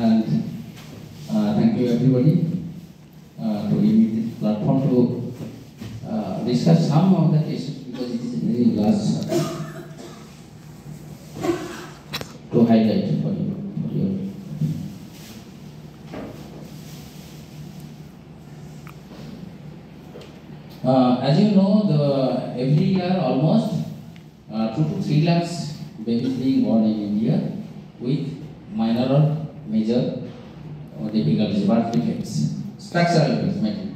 and thank you everybody to give me this platform to discuss some of the cases because it is very large to highlight for you. As you know, every year almost 2 to 3 lakhs babies being born in India with minor or major difficulties, birth defects, structural defects mainly.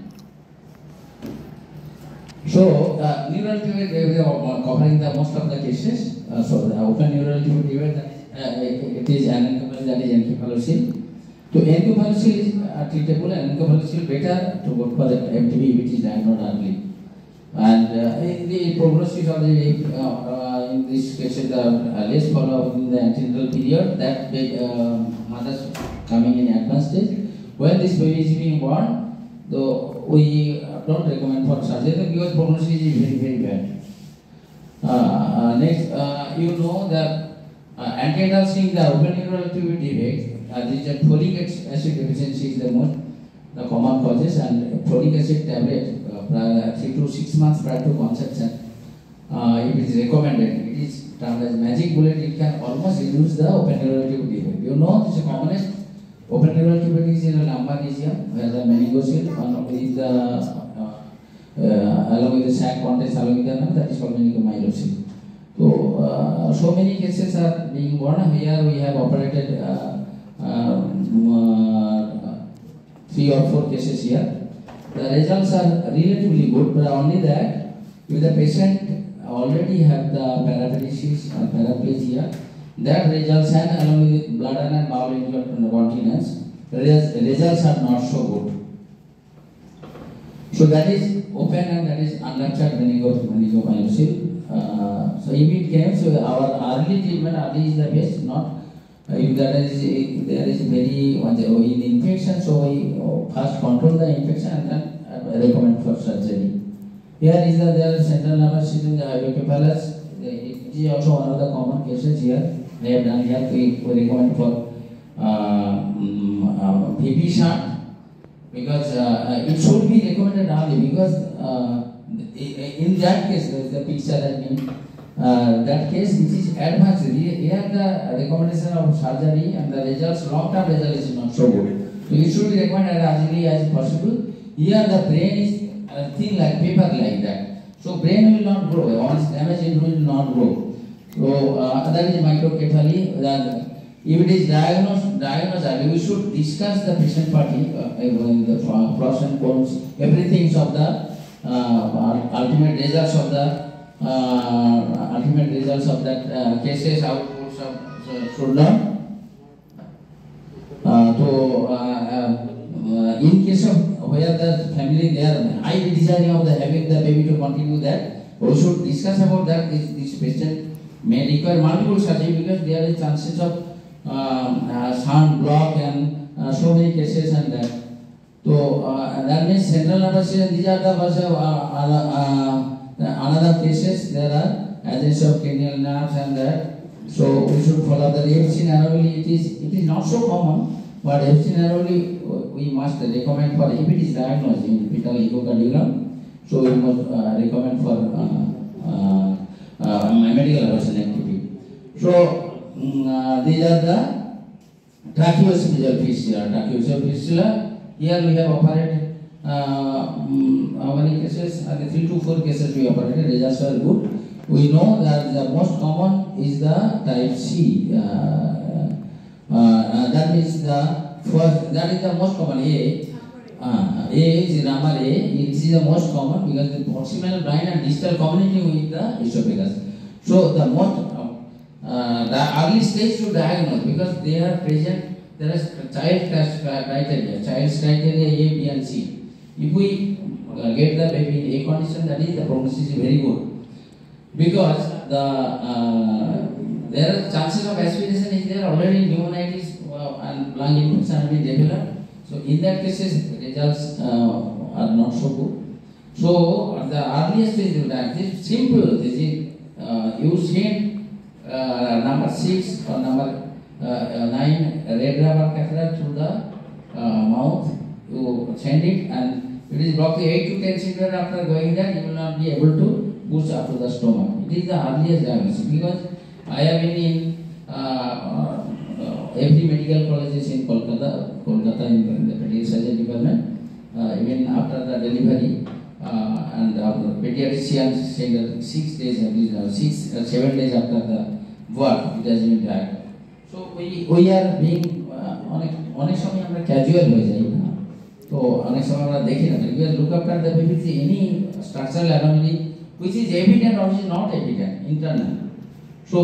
So, neural tube we are covering the most of the cases. So, the open neural tube it is encephalocele, that is encephalocele. So, encephalocele is treatable and encephalocele better to go for FTB which is diagnosed early. And in the prognosis of the in this case the less follow up in the antenatal period, that mothers coming in advanced stage. When this baby is being born, though we don't recommend for surgery because prognosis is very bad. Next, you know that antenatal seeing the open neural tube defect, this is folic acid deficiency is the most common causes, and folic acid tablet 3 to 6 months prior to conception, it is recommended. It is termed as magic bullet. It can almost reduce the open neural tube defect. You know, this is the commonest open neural tube defect is in the lumbar region where the meningocele with the along with the sac contents along with the nerve, that is called meningomyelocele. So many cases are being born. Here we have operated 3 or 4 cases here. The results are relatively good, but only that if the patient already have the paraparesis or paraplegia, that results and along with bladder and bowel incontinence, results are not so good. So that is open and that is unruptured meningomyelocele. So if it came, so our early treatment, early is the best, not if there is very in infection, so we first control the infection and then recommend for surgery. Here is the central nervous system, the hydrocephalus. It is also one of the common cases here. They have done here. We recommend for PP shunt because it should be recommended early because in that case, the picture has been. That case which is advanced, here the recommendation of surgery and the results, long-term result is not so good. So it should be recommended as early as possible. Here the brain is thin like paper like that. So brain will not grow. Once damaged it will not grow. So that is microcephaly. If it is diagnosed early, we should discuss the patient party, the pros and cons, everything of the ultimate results of the that cases, outputs of should learn. In case of where the family they are high desire of having the baby to continue that, we should discuss about that. This patient may require multiple surgery because there is chances of shunt block and so many cases and that. So that means central nervous system. These are the another cases there are agents of cranial nerves and that. So we should follow the FC narrowly. It is not so common, but FC narrowly we must recommend for if it is diagnosed in fetal echocardiogram. So we must recommend for medical abortion activity. So these are the tracheoesophageal fistula. Tracheoesophageal fistula. Here we have operated. How many cases? 3 to 4 cases we operated. Results are good. We know that the most common is the type C. That means the first. That is the most common. A is number A. It is the most common because the proximal blind and distal communicating with the esophagus. So the most the early stage to diagnose because they are present. There is child criteria. Child's criteria A, B, and C. If we get the baby in A condition, that is the prognosis is very good because there are chances of aspiration is there already pneumonitis and lung infection have been developed. So in that cases results are not so good. So the earliest stage of that is simple. This is you see number 6 or number 9 red rubber catheter through the mouth. You send it, and it is blocking 8 to 10 centimeters. After going there, you will not be able to push up to the stomach. It is the earliest diagnosis, because I have been in every medical colleges in Kolkata in the pediatric surgery department, even after the delivery, and pediatricians say that 6 days, 7 days after the birth, it has been diagnosed. So we are being অনেক সময় আমরা casual হয়ে যাই না, তো অনেক সময় আমরা দেখি না, we look after the baby with any structural anomaly which is evident or is not evident internal. So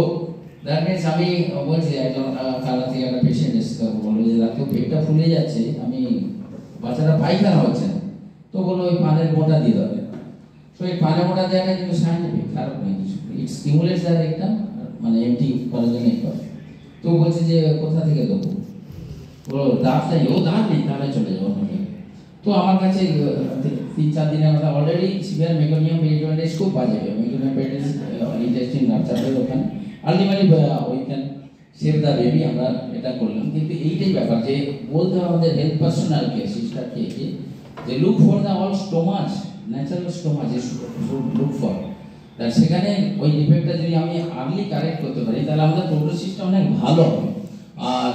that means আমি বলছি একজন কালা থেকে একটা পেশেন্ট এসে বললো যে রাতে পেটটা ফুলে যাচ্ছে, আমি বাচ্চাটা পায়খানা হচ্ছে না, তো বললো ওই পানের মোটা দিয়ে দেবে। সো এই পানের মোটা দেওয়াটা কিন্তু সাইন্টিফিক, খারাপ নয় কিছু, ইট স্টিমুলেটস দ্য রেকটাম, মানে এমটি করার জন্য করে। তো বলছে যে কোথা থেকে দেবো, বলো দাঁত চাই, ও দাঁত নেই তাহলে চলে যাবো। তো আমার কাছে 3-4 দিনের মধ্যে অলরেডি সিভিয়ার মেকোনিয়াম পেরিটোনিটাইটিস খুব বাজে, মেকোনিয়াম পেরিটোনিটাইস ইন্টেস্টিন রাপচারের ওখানে ultimately we can save the baby, আমরা এটা করলাম। কিন্তু এইটাই ব্যাপার যে বলতে হবে আমাদের হেলথ পার্সোনালকে, সিস্টারকে, যে look for the all stomach, natural stomach look for that. সেখানে ওই ডিফেক্টটা যদি আমি আর্লি কারেক্ট করতে পারি তাহলে আমাদের প্রোটোসিসটা অনেক ভালো হবে। আর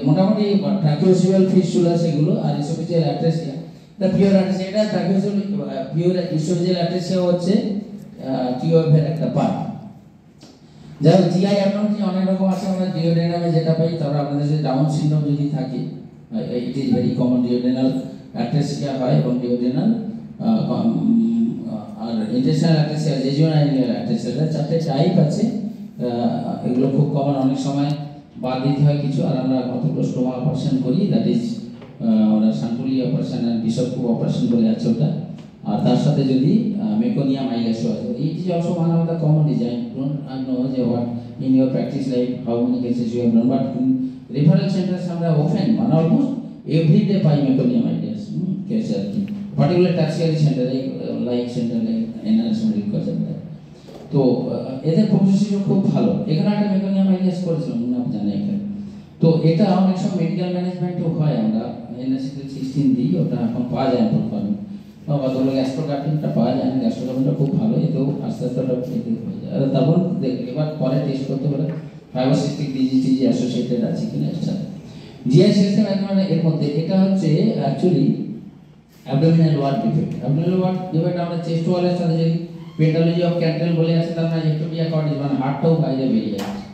মোটামুটি ট্রাকিওসিয়াল ফিস্টুলা সেগুলো, আর oesophageal atresia, the pure atresia, এটা ট্রাকিওসিয়াল পিওর ইসোফেজিয়াল অ্যাট্রেসিয়া হচ্ছে টিওএফের একটা পার্ট। যাই হোক, জিআই অ্যাবনর্মালিটি অনেক রকম আছে, আমরা ডিওডেনামে যেটা পাই, তারপর আপনাদের যে ডাউন সিনড্রোম যদি থাকে, it is very common, duodenal atresia হয় এবং ডিওডেনাল আর ইন্টেস্টাইনাল অ্যাট্রেসিয়া, জেজুনাইনাল অ্যাট্রেসিয়া, 4টে টাইপ আছে। এগুলো খুব কমন, অনেক সময় বাদ দিতে হয় কিছু, আর আমরা কতগুলো স্টোমা অপারেশন করি, দ্যাট ইজ আমরা সান্টুলি অপারেশন আর বিশপ অপারেশন বলে আছে ওটা। আর তার সাথে যদি মেকোনিয়াম আইলেসও আছে, it is also one of the common design. I know যে what in your practice life how many cases you have done, but in referral centers আমরা often almost every day পাই meconium আইলেস case আর কি, particular tertiary center like center like NRS medical center। তো এদের processing খুব ভালো। এখানে একটা meconium আইলেস করেছিলাম, আপনি জানেন এখানে। তো এটা অনেক সময় মেডিকেল ম্যানেজমেন্টও হয়, আমরা এনএসসি 16 দিই, ওটা এখন পাওয়া যায় না ফর্মে। অথবা গ্যাস্ট্রোকার্টিনটা পাওয়া যায় না, গ্যাস্ট্রোকার্টিনটা খুব ভালো, এতেও আস্তে আস্তে ওটা খেতে হয়ে যায়। আর তারপর এবার পরে টেস্ট করতে পারে ফাইব্রোসিস্টিক ডিজিজ অ্যাসোসিয়েটেড আছে কিনা। জিআই সিস্টেম মানে এর মধ্যে এটা হচ্ছে অ্যাকচুয়ালি অ্যাবডোমিনাল ওয়াল ডিফেক্ট। অ্যাবডোমিনাল ওয়াল ডিফেক্ট আমরা চেস্ট ওয়ালের সাথে যদি পেন্টালজি অফ ক্যান্টেল বলে আছে, তার মানে ইলেকট্রোপিয়া কর্ডিস মানে হার্টটাও বাইরে বেরিয়ে যাচ্ছে।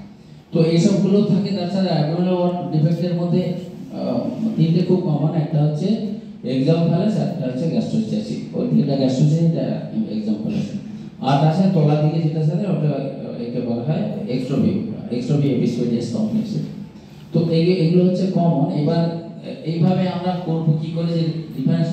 তো এইসবগুলো থাকে। তাছাড়া অ্যাবডোমিনাল ওয়াল ডিফেক্টের মধ্যে 3টে খুব কমন, একটা হচ্ছে এক্সাম্পলাস, একটা হচ্ছে গ্যাস্ট্রোস্ট্যাসিস, ওই 3টা গ্যাস্ট্রোস্ট্যাসিস এক্সাম্পলাস। আর তাছাড়া তলার দিকে যেটা সাথে ওটা একে বলা হয় এক্সট্রোপি এপিসোডিয়াস কমপ্লেক্স। তো এগুলো হচ্ছে কমন। এবার এইভাবে আমরা করব কি করে যে ডিফারেন্স